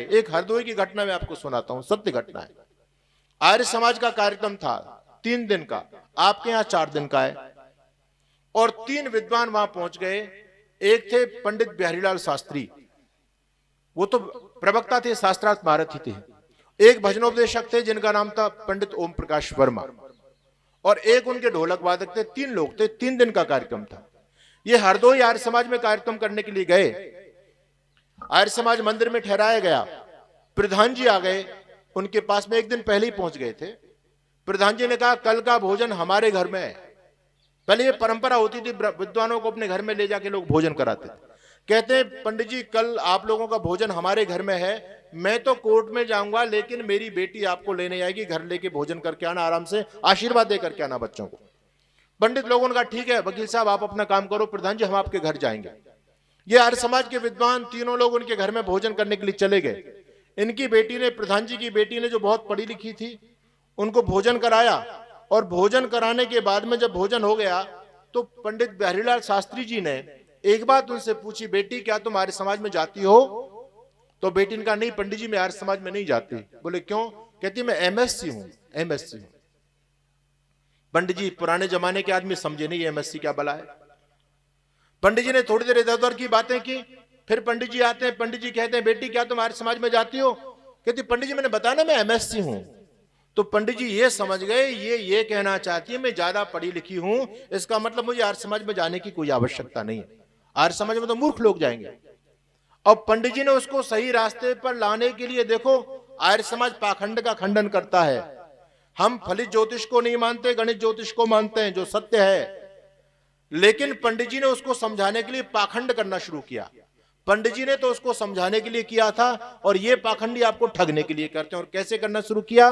एक हरदोई की घटना मैं आपको सुनाता हूं, सत्य घटना है। आर्य समाज का कार्यक्रम था 3 दिन का, आपके यहां 4 दिन का है। और 3 विद्वान वहां पहुंच गए। एक थे पंडित बिहारीलाल शास्त्री, वो तो प्रवक्ता थे, शास्त्रार्थ महारथी थे। एक भजनोपदेशक थे जिनका नाम था पंडित ओम प्रकाश वर्मा, और एक उनके ढोलक वादक थे। 3 लोग थे, 3 दिन का कार्यक्रम था। ये हरदोई आर्य समाज में कार्यक्रम करने के लिए गए। आर्य समाज मंदिर में ठहराया गया। प्रधान जी आ गए, उनके पास में 1 दिन पहले ही पहुंच गए थे। प्रधान जी ने कहा कल का भोजन हमारे घर में है। पहले ये परंपरा होती थी, विद्वानों को अपने घर में ले जाके लोग भोजन कराते थे। कहते हैं पंडित जी कल आप लोगों का भोजन हमारे घर में है, मैं तो कोर्ट में जाऊंगा लेकिन मेरी बेटी आपको लेने आएगी, घर लेके भोजन करके आना, आराम से आशीर्वाद दे करके आना बच्चों को। पंडित लोगों ने कहा ठीक है वकील साहब आप अपना काम करो, प्रधान जी हम आपके घर जाएंगे। ये आर्य समाज के विद्वान तीनों लोग उनके घर में भोजन करने के लिए चले गए। इनकी बेटी ने, प्रधान जी की बेटी ने, जो बहुत पढ़ी लिखी थी, उनको भोजन कराया। और भोजन कराने के बाद में जब भोजन हो गया तो पंडित बिहारीलाल शास्त्री जी ने एक बात उनसे पूछी, बेटी क्या तुम आर्य समाज में जाती हो? तो बेटी ने कहा नहीं पंडित जी मैं आर्य समाज में नहीं जाती। बोले क्यों? कहती मैं एमएससी हूं, एमएससी हूं। पंडित जी पुराने जमाने के आदमी समझे नहीं एमएससी क्या बला है। पंडित जी ने थोड़ी देर इधर उधर की बातें की। फिर पंडित जी आते हैं, पंडित जी कहते हैं बेटी क्या तुम आर्य समाज में जाती हो? कहती पंडित जी मैंने बताया ना मैं एमएससी हूं। तो पंडित जी ये समझ गए ये कहना चाहती है मैं ज्यादा पढ़ी लिखी हूं, इसका मतलब मुझे आर्य समाज में जाने की कोई आवश्यकता नहीं है, आर्य समाज में तो मूर्ख लोग जाएंगे। अब पंडित जी ने उसको सही रास्ते पर लाने के लिए, देखो आर्य समाज पाखंड का खंडन करता है। हम फलित ज्योतिष को नहीं मानते, गणित ज्योतिष को मानते हैं जो सत्य है। लेकिन पंडित जी ने उसको समझाने के लिए पाखंड करना शुरू किया। पंडित जी ने तो उसको समझाने के लिए किया था, और ये पाखंडी आपको ठगने के लिए करते हैं। और कैसे करना शुरू किया?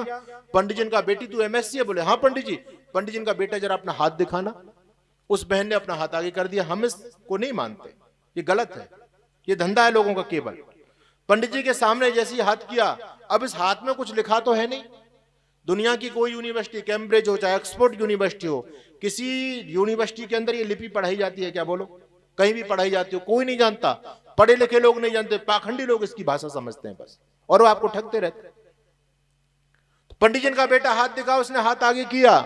पंडित जी का बेटी तू एमएससी है? बोले हाँ पंडित जी। पंडित जी का बेटा जरा अपना हाथ दिखाना। उस बहन ने अपना हाथ आगे कर दिया। हम इसको नहीं मानते, ये गलत है, ये धंधा है लोगों का केवल। पंडित जी के सामने जैसे ही हाथ किया, अब इस हाथ में कुछ लिखा तो है नहीं। दुनिया की कोई यूनिवर्सिटी, कैम्ब्रिज हो चाहे ऑक्सफोर्ड यूनिवर्सिटी हो, किसी यूनिवर्सिटी के अंदर ये लिपि पढ़ाई जाती है क्या? बोलो, कहीं भी पढ़ाई जाती हो, कोई नहीं जानता। पढ़े लिखे लोग नहीं जानते, पाखंडी लोग इसकी भाषा समझते हैं बस, और वो आपको ठगते रहते। तो पंडित जी का बेटा हाथ दिखा, उसने हाथ आगे किया।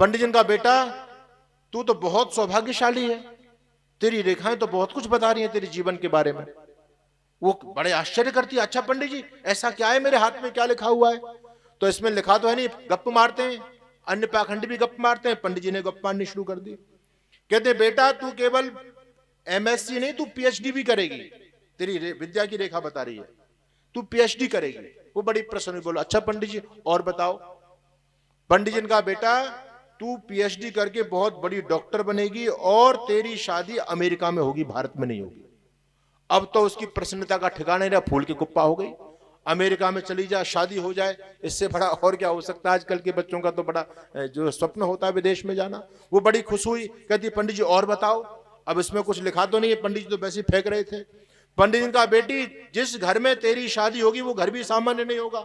पंडित जी का बेटा तू तो बहुत सौभाग्यशाली है, तेरी रेखाएं तो बहुत कुछ बता रही हैं तेरे जीवन के बारे में। वो बड़े आश्चर्य करती है, अच्छा पंडित जी ऐसा क्या है मेरे हाथ में, क्या लिखा हुआ है? तो इसमें लिखा तो है नहीं, गप्प मारते हैं, अन्य पाखंडी भी गप्प मारते हैं। पंडित जी ने गप्प मारनी शुरू कर दी। कहते बेटा तू केवल एमएससी नहीं, तू पीएचडी भी करेगी, तेरी विद्या की रेखा बता रही है, तू पीएचडी करेगी। वो बड़ी प्रसन्न हुई, बोला अच्छा पंडित जी और बताओ। पंडित जी ने कहा बेटा तू पीएचडी करके बहुत बड़ी डॉक्टर बनेगी, और तेरी शादी अमेरिका में होगी, भारत में नहीं होगी। अब तो उसकी प्रसन्नता का ठिकाना नहीं रहा, फूल की कुप्पा हो गई। अमेरिका में चली जा, शादी हो जाए, इससे बड़ा और क्या हो सकता है? आजकल के बच्चों का तो बड़ा जो स्वप्न होता है विदेश में जाना। वो बड़ी खुश हुई, कहती पंडित जी और बताओ। अब इसमें कुछ लिखा तो नहीं है, पंडित जी तो वैसे ही फेंक रहे थे। पंडित जी का बेटी जिस घर में तेरी शादी होगी वो घर भी सामान्य नहीं होगा,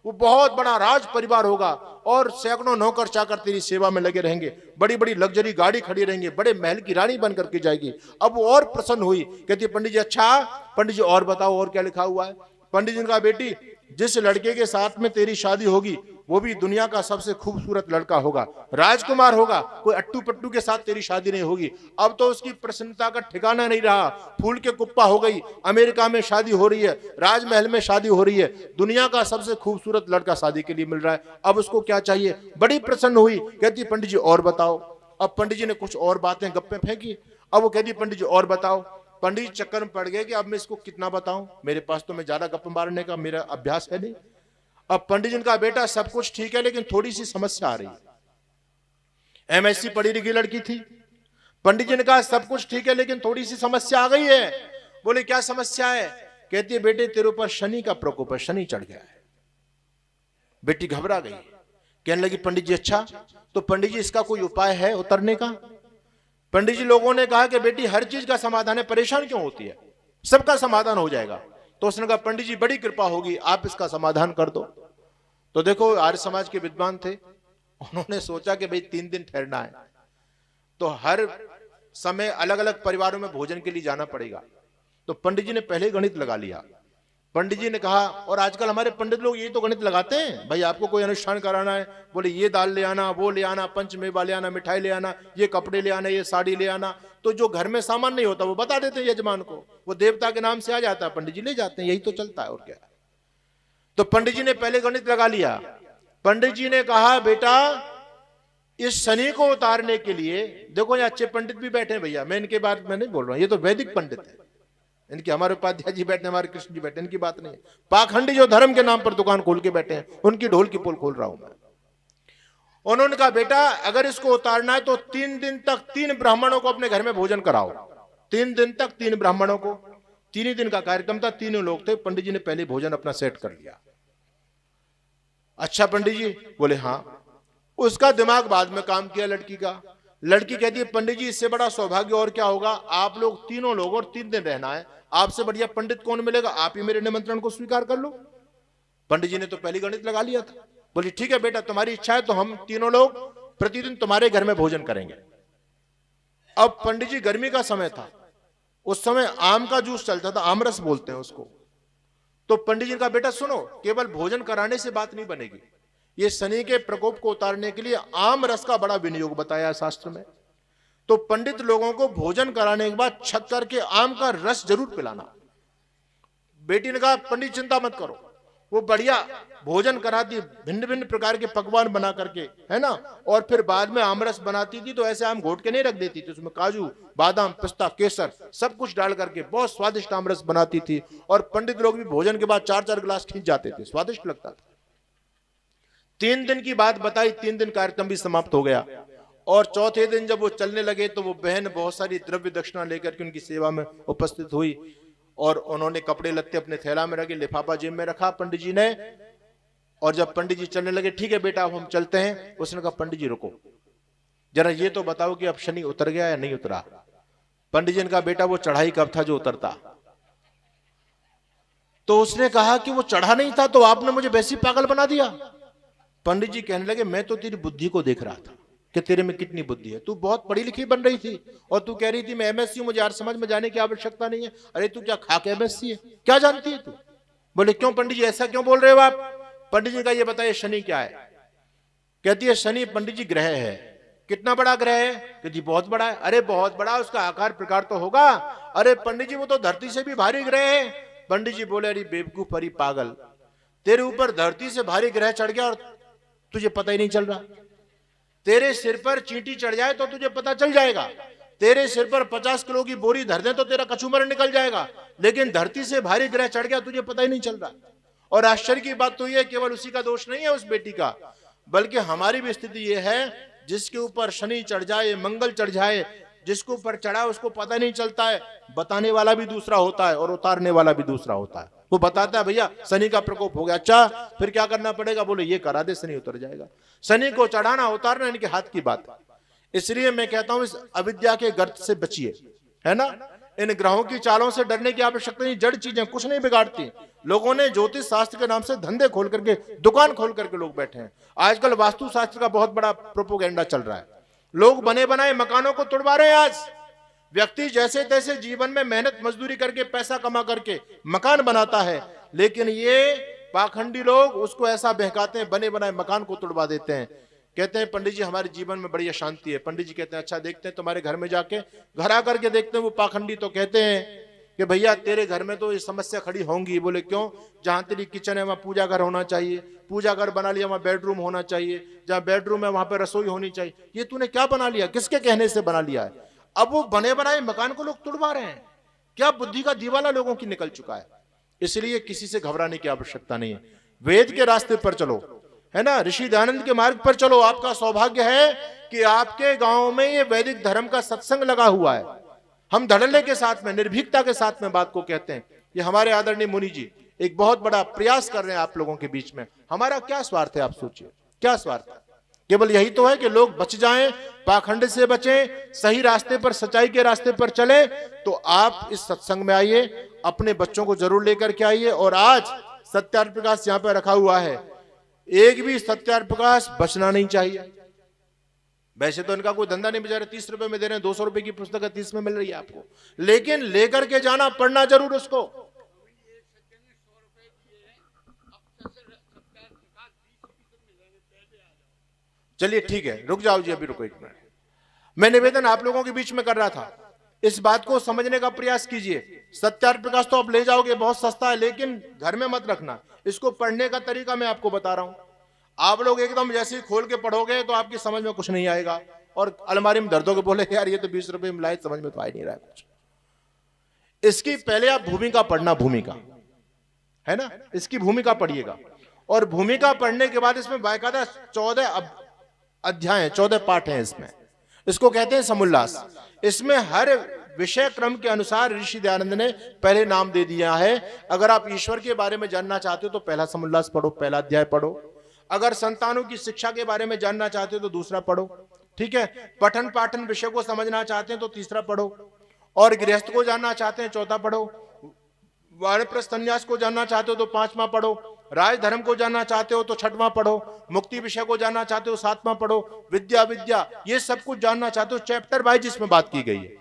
वो बहुत बड़ा राज परिवार होगा, और सैकड़ों नौकर चाकर तेरी सेवा में लगे रहेंगे, बड़ी बड़ी लग्जरी गाड़ी खड़ी रहेंगे, बड़े महल की रानी बन करके जाएगी। अब वो और प्रसन्न हुई, कहती पंडित जी अच्छा पंडित जी और बताओ और क्या लिखा हुआ है? पंडित जी का बेटी जिस लड़के के साथ में तेरी शादी होगी वो भी दुनिया का सबसे खूबसूरत लड़का होगा, राजकुमार होगा, कोई अट्टू पट्टू के साथ तेरी शादी नहीं होगी। अब तो उसकी प्रसन्नता का ठिकाना नहीं रहा, फूल के कुप्पा हो गई। अमेरिका में शादी हो रही है, राजमहल में शादी हो रही है, दुनिया का सबसे खूबसूरत लड़का शादी के लिए मिल रहा है, अब उसको क्या चाहिए? बड़ी प्रसन्न हुई, कहती पंडित जी और बताओ। अब पंडित जी ने कुछ और बातें गप्पे फेंकी। अब वो कहती पंडित जी और बताओ। पंडित जी चक्कर में पड़ गए कि अब मैं इसको कितना बताऊं, मेरे पास तो मैं ज्यादा गप्पे मारने का मेरा अभ्यास है नहीं। अब पंडित जी का बेटा सब कुछ ठीक है लेकिन थोड़ी सी समस्या आ रही है। एमएससी पढ़ी लिखी लड़की थी। पंडित जी ने कहा सब कुछ ठीक है लेकिन थोड़ी सी समस्या आ गई है। बोले क्या समस्या है? कहती है बेटे तेरे ऊपर शनि का प्रकोप है, शनि चढ़ गया है। बेटी घबरा गई, कहने लगी पंडित जी अच्छा तो पंडित जी इसका कोई उपाय है उतरने का? पंडित जी लोगों ने कहा कि बेटी हर चीज का समाधान है, परेशान क्यों होती है, सबका समाधान हो जाएगा। तो उसने कहा पंडित जी बड़ी कृपा होगी, आप इसका समाधान कर दो। तो देखो आर्य समाज के विद्वान थे, उन्होंने सोचा कि भाई 3 दिन ठहरना है तो हर समय अलग अलग परिवारों में भोजन के लिए जाना पड़ेगा। तो पंडित जी ने पहले गणित लगा लिया। पंडित जी ने कहा, और आजकल हमारे पंडित लोग यही तो गणित लगाते हैं, भाई आपको कोई अनुष्ठान कराना है, बोले ये दाल ले आना, वो ले आना, पंचमेवा ले आना, मिठाई ले आना, ये कपड़े ले आना, ये साड़ी ले आना। तो जो घर में सामान नहीं होता वो बता देते हैं यजमान को, वो देवता के नाम से आ जाता है, पंडित जी ले जाते हैं, यही तो चलता है और क्या। तो पंडित जी ने पहले गणित लगा लिया। पंडित जी ने कहा, बेटा इस शनि को उतारने के लिए, देखो ये अच्छे पंडित भी बैठे हैं भैया, मैं इनके बारे में नहीं बोल रहा हूं, ये तो वैदिक पंडित है, इनके हमारे उपाध्याय जी बैठे, हमारे कृष्ण जी बैठे, इनकी बात नहीं है। पाखंडी जो धर्म के नाम पर दुकान खोल के बैठे हैं, उनकी ढोल की पोल खोल रहा हूं मैं। उन्होंने कहा, बेटा अगर इसको उतारना है तो 3 दिन तक 3 ब्राह्मणों को अपने घर में भोजन कराओ। 3 दिन तक 3 ब्राह्मणों को, 3 ही दिन का कार्यक्रम था, तीनों लोग थे। पंडित जी ने पहले भोजन अपना सेट कर लिया। अच्छा पंडित जी, बोले हाँ। उसका दिमाग बाद में काम किया लड़की का। लड़की कहती है, पंडित जी इससे बड़ा सौभाग्य और क्या होगा, आप लोग तीनों लोग और 3 दिन रहना है, आपसे बढ़िया पंडित कौन मिलेगा, आप ही मेरे निमंत्रण को स्वीकार कर लो। पंडित जी ने तो पहली गणित लगा लिया था। बोली ठीक है बेटा, तुम्हारी इच्छा है तो हम तीनों लोग प्रतिदिन तुम्हारे घर में भोजन करेंगे। अब पंडित जी, गर्मी का समय था, उस समय आम का जूस चलता था, आमरस बोलते हैं उसको। तो पंडित जी ने कहा, बेटा सुनो, केवल भोजन कराने से बात नहीं बनेगी, ये शनि के प्रकोप को उतारने के लिए आम रस का बड़ा विनियोग बताया है शास्त्र में। तो पंडित लोगों को भोजन कराने के बाद शक्कर के आम का रस जरूर पिलाना। बेटी ने कहा, पंडित चिंता मत करो, वो बढ़िया भोजन कराती, भिन्न भिन्न प्रकार के पकवान बना करके, है ना, और फिर बाद में आमरस बनाती थी, तो ऐसे आम घोट के नहीं रख देती थी, उसमें काजू बादाम पिस्ता केसर सब कुछ डाल करके बहुत स्वादिष्ट आमरस बनाती थी। और पंडित लोग भी भोजन के बाद 4-4 गिलास खींच जाते थे, स्वादिष्ट लगता था। 3 दिन की बात बताई, 3 दिन कार्यक्रम भी समाप्त हो गया। और चौथे दिन जब वो चलने लगे तो वो बहन बहुत सारी द्रव्य दक्षिणा लेकर के उनकी सेवा में उपस्थित हुई, और उन्होंने कपड़े लत्ते अपने थैला में रखे, लिफाफा जेब में रखा पंडित जी ने। और जब पंडित जी चलने लगे, ठीक है बेटा अब हम चलते हैं, उसने कहा, पंडित जी रुको जरा, ये तो बताओ कि अब शनि उतर गया या नहीं उतरा। पंडित जी ने कहा, बेटा वो चढ़ाई कब था जो उतरता। तो उसने कहा कि वो चढ़ा नहीं था तो आपने मुझे वैसी पागल बना दिया। पंडित जी कहने लगे, मैं तो तेरी बुद्धि को देख रहा था कि तेरे में कितनी बुद्धि है, तू बहुत पढ़ी लिखी बन रही थी, और तू कह रही थी मैं एमएससी हूं, मुझे यार समझ में जाने की आवश्यकता नहीं है। अरे तू क्या खाक एमएससी है, क्या जानती है तू। बोले क्यों पंडित जी, ऐसा क्यों बोल रहे हो आप। पंडित जी का ये बताइए शनि क्या है। कहती है, शनि पंडित जी ग्रह है। कितना बड़ा ग्रह है, कि जी बहुत बड़ा है। अरे बहुत बड़ा, उसका आकार प्रकार तो होगा। अरे पंडित जी वो तो धरती से भी भारी ग्रह है। पंडित जी बोले, अरे बेवकूफ परी पागल, तेरे ऊपर धरती से भारी ग्रह चढ़ गया और तुझे पता ही नहीं चल रहा। तेरे सिर पर चींटी चढ़ जाए तो तुझे पता चल जाएगा, तेरे सिर पर 50 किलो की बोरी धर दे तो तेरा कचूमर निकल जाएगा, लेकिन धरती से भारी ग्रह चढ़ गया तुझे पता ही नहीं चल रहा। और आश्चर्य की बात तो यह केवल उसी का दोष नहीं है उस बेटी का, बल्कि हमारी भी स्थिति यह है, जिसके ऊपर शनि चढ़ जाए, मंगल चढ़ जाए, जिसके ऊपर चढ़ा उसको पता नहीं चलता है। बताने वाला भी दूसरा होता है और उतारने वाला भी दूसरा होता है। वो बताता है भैया शनि का प्रकोप हो गया, अच्छा फिर क्या करना पड़ेगा, बोले ये करा दे, शनि उतर जाएगा। शनि को चढ़ाना उतारना इनके हाथ की बात है। इसलिए मैं कहता हूं इस अविद्या के गर्त से बचिए, है ना। इन ग्रहों की चालों से डरने की आवश्यकता नहीं, जड़ चीजें कुछ नहीं बिगाड़ती। लोगों ने ज्योतिष शास्त्र के नाम से धंधे खोल करके, दुकान खोल करके लोग बैठे हैं। आजकल वास्तु शास्त्र का बहुत बड़ा प्रोपोगेंडा चल रहा है। लोग बने बनाए मकानों को तुड़वा रहे हैं। आज व्यक्ति जैसे तैसे जीवन में मेहनत मजदूरी करके पैसा कमा करके मकान बनाता है, लेकिन ये पाखंडी लोग उसको ऐसा बहकाते हैं, बने बनाए मकान को तुड़वा देते हैं। कहते हैं पंडित जी हमारे जीवन में बड़ी अशांति है। पंडित जी कहते हैं अच्छा देखते हैं तुम्हारे घर में जाके, घर आकर के देखते हैं। वो पाखंडी तो कहते हैं कि भैया तेरे घर में तो ये समस्या खड़ी होंगी। बोले क्यों, जहां तेरी किचन है वहां पूजा घर होना चाहिए, पूजा घर बना लिया वहां बेडरूम होना चाहिए, जहां बेडरूम है वहां पर रसोई होनी चाहिए। ये तूने क्या बना लिया, किसके कहने से बना लिया है। अब वो बने बनाए मकान को लोग तुड़वा रहे हैं। क्या बुद्धि का दीवाना लोगों की निकल चुका है। इसलिए किसी से घबराने की आवश्यकता नहीं है। वेद के रास्ते पर चलो, है ना, ऋषि दयानंद के मार्ग पर चलो। आपका सौभाग्य है कि आपके गांव में ये वैदिक धर्म का सत्संग लगा हुआ है। हम धड़ल्ले के साथ में, निर्भीकता के साथ में बात को कहते हैं। ये हमारे आदरणीय मुनि जी एक बहुत बड़ा प्रयास कर रहे हैं आप लोगों के बीच में। हमारा क्या स्वार्थ है, आप सोचिए, क्या स्वार्थ है। केवल यही तो है कि लोग बच जाएं, पाखंड से बचें, सही रास्ते पर, सच्चाई के रास्ते पर चले। तो आप इस सत्संग में आइए, अपने बच्चों को जरूर लेकर के आइए। और आज सत्यार्थ प्रकाश यहाँ पर रखा हुआ है, एक भी सत्यार्थ प्रकाश बचना नहीं चाहिए। वैसे तो इनका कोई धंधा नहीं, बेचारे 30 रुपए में दे रहे हैं, 200 रुपए की पुस्तक 30 में मिल रही है आपको, लेकिन लेकर के जाना, पढ़ना जरूर उसको। चलिए ठीक है, रुक जाओ जी, अभी रुको एक मिनट। मैं निवेदन आप लोगों के बीच में कर रहा था, इस बात को समझने का प्रयास कीजिए। सत्यार्थ प्रकाश तो आप ले जाओगे, बहुत सस्ता है, लेकिन घर में मत रखना। इसको पढ़ने का तरीका मैं आपको बता रहा हूं। आप लोग एकदम जैसे ही खोल के पढ़ोगे तो आपकी समझ में कुछ नहीं आएगा, और अलमारी में दर्दों के बोले यार ये तो 20 रुपए में लाए, समझ में तो आ ही नहीं रहा है कुछ। इसकी पहले आप भूमिका पढ़ना, भूमिका है ना, इसकी भूमिका पढ़िएगा। और भूमिका पढ़ने के बाद इसमें बाकायदा 14 अध्याय हैं, 14 पाठ हैं इसमें। इसको कहते हैं समुल्लास। इसमें हर विषय क्रम के अनुसार ऋषि दयानंद ने पहले नाम दे दिया है। अगर आप ईश्वर के बारे में जानना चाहते हो तो पहला समुल्लास पढ़ो, पहला अध्याय पढ़ो। अगर संतानों की शिक्षा के बारे में जानना चाहते हो तो दूसरा पढ़ो, ठीक है। पठन पाठन विषय को समझना चाहते हैं तो तीसरा पढ़ो, और गृहस्थ को जानना चाहते हैं चौथा पढ़ो, वानप्रस्थ संन्यास को जानना चाहते हो तो 5वां पढ़ो, राज धर्म को जानना चाहते हो तो 6वां पढ़ो, मुक्ति विषय को जानना चाहते हो 7वां पढ़ो, विद्या ये सब कुछ जानना चाहते हो चैप्टर वाइज इसमें बात की गई है।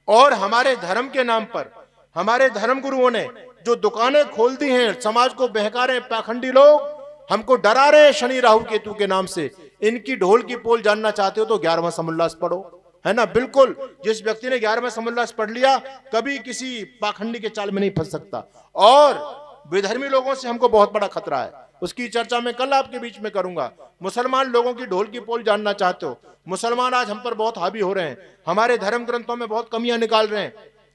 और हमारे धर्म के नाम पर हमारे धर्म गुरुओं ने जो दुकानें खोल दी हैं, समाज को बहका रहे हैं पाखंडी लोग, हमको डरा रहे हैं शनि राहु केतु के नाम से, इनकी ढोल की पोल जानना चाहते हो तो 11वां समुल्लास पढ़ो, है ना। बिल्कुल, जिस व्यक्ति ने 11वां समुल्लास पढ़ लिया कभी किसी पाखंडी के चाल में नहीं फंस सकता। और विधर्मी लोगों से हमको बहुत बड़ा खतरा है, उसकी चर्चा मैं कल आपके बीच में करूंगा। मुसलमान लोगों की ढोल की पोल जानना चाहते हो, मुसलमान आज हम पर बहुत हावी हो रहे हैं, हमारे धर्म ग्रंथों में बहुत कमियां निकाल रहे हैं,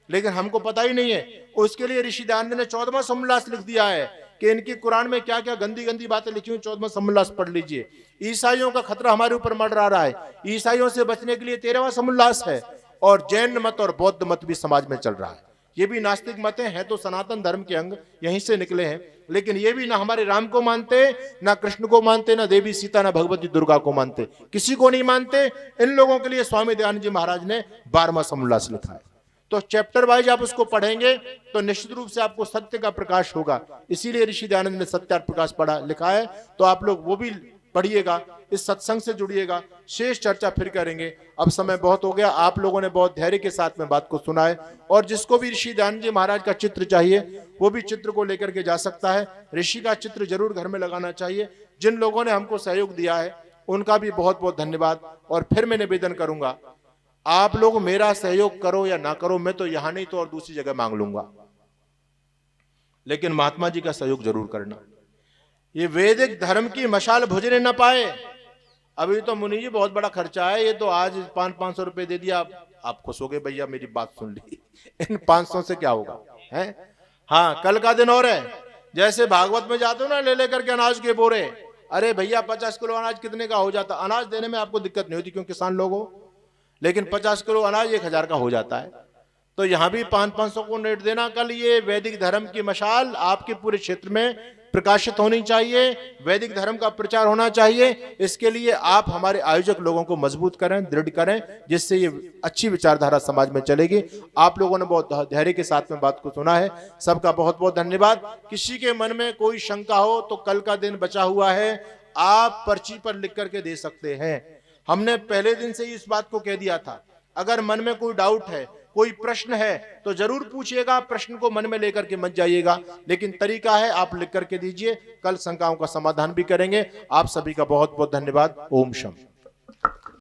लेकिन हमको पता ही नहीं है। उसके लिए ऋषि दयानंद ने 14वां समुल्लास लिख दिया है कि इनकी कुरान में क्या क्या गंदी गंदी बातें लिखी हुई, 14वां समुल्लास पढ़ लीजिए। ईसाइयों का खतरा हमारे ऊपर मंडरा रहा है, ईसाइयों से बचने के लिए 13वां समुल्लास है। और जैन मत और बौद्ध मत भी समाज में चल रहा है, ये भी नास्तिक मत हैं, तो सनातन धर्म के अंग यहीं से निकले हैं, लेकिन ये भी ना हमारे राम को मानते, ना कृष्ण को मानते, ना देवी सीता, ना भगवती दुर्गा को मानते, किसी को नहीं मानते। इन लोगों के लिए स्वामी दयानंद जी महाराज ने 12वां समुल्लास लिखा है। तो चैप्टर वाइज आप उसको पढ़ेंगे तो निश्चित रूप से आपको सत्य का प्रकाश होगा। इसीलिए ऋषि दयानंद ने सत्यार्थ प्रकाश पढ़ा लिखा है, तो आप लोग वो भी पढ़िएगा, इस सत्संग से जुड़िएगा। शेष चर्चा फिर करेंगे, अब समय बहुत हो गया। आप लोगों ने बहुत धैर्य के साथ में बात को सुना है, और जिसको भी ऋषि दयानंद जी महाराज का चित्र चाहिए वो भी चित्र को लेकर के जा सकता है। ऋषि का चित्र जरूर घर में लगाना चाहिए। जिन लोगों ने हमको सहयोग दिया है उनका भी बहुत बहुत धन्यवाद। और फिर मैं निवेदन करूंगा, आप लोग मेरा सहयोग करो या ना करो, मैं तो यहां नहीं तो और दूसरी जगह मांग लूंगा, लेकिन महात्मा जी का सहयोग जरूर करना। ये वैदिक धर्म की मशाल बुझने न पाए। अभी तो मुनि जी बहुत बड़ा खर्चा है, ये तो आज 500 रुपए दे दिया, आप खुश हो गए भैया मेरी बात सुन ली। इन 500 से क्या होगा, है? हाँ, कल का दिन और है, जैसे भागवत में जाते हो ना ले लेकर के अनाज के बोरे, अरे भैया 50 किलो अनाज कितने का हो जाता? अनाज देने में आपको दिक्कत नहीं होती क्योंकि किसान लोग हो, लेकिन 50 किलो अनाज 1000 का हो जाता है। तो यहां भी 500 को नेट देना। कल ये वैदिक धर्म की मशाल आपके पूरे क्षेत्र में प्रकाशित होनी चाहिए, वैदिक धर्म का प्रचार होना चाहिए। इसके लिए आप हमारे आयोजक लोगों को मजबूत करें, दृढ़ करें, जिससे ये अच्छी विचारधारा समाज में चलेगी। आप लोगों ने बहुत धैर्य के साथ में बात को सुना है, सबका बहुत बहुत धन्यवाद। किसी के मन में कोई शंका हो तो कल का दिन बचा हुआ है, आप पर्ची पर लिख करके दे सकते हैं। हमने पहले दिन से ही इस बात को कह दिया था, अगर मन में कोई डाउट है, कोई प्रश्न है तो जरूर पूछिएगा, प्रश्न को मन में लेकर के मत जाइएगा, लेकिन तरीका है आप लिख करके दीजिए, कल शंकाओं का समाधान भी करेंगे। आप सभी का बहुत बहुत धन्यवाद। ओम शम।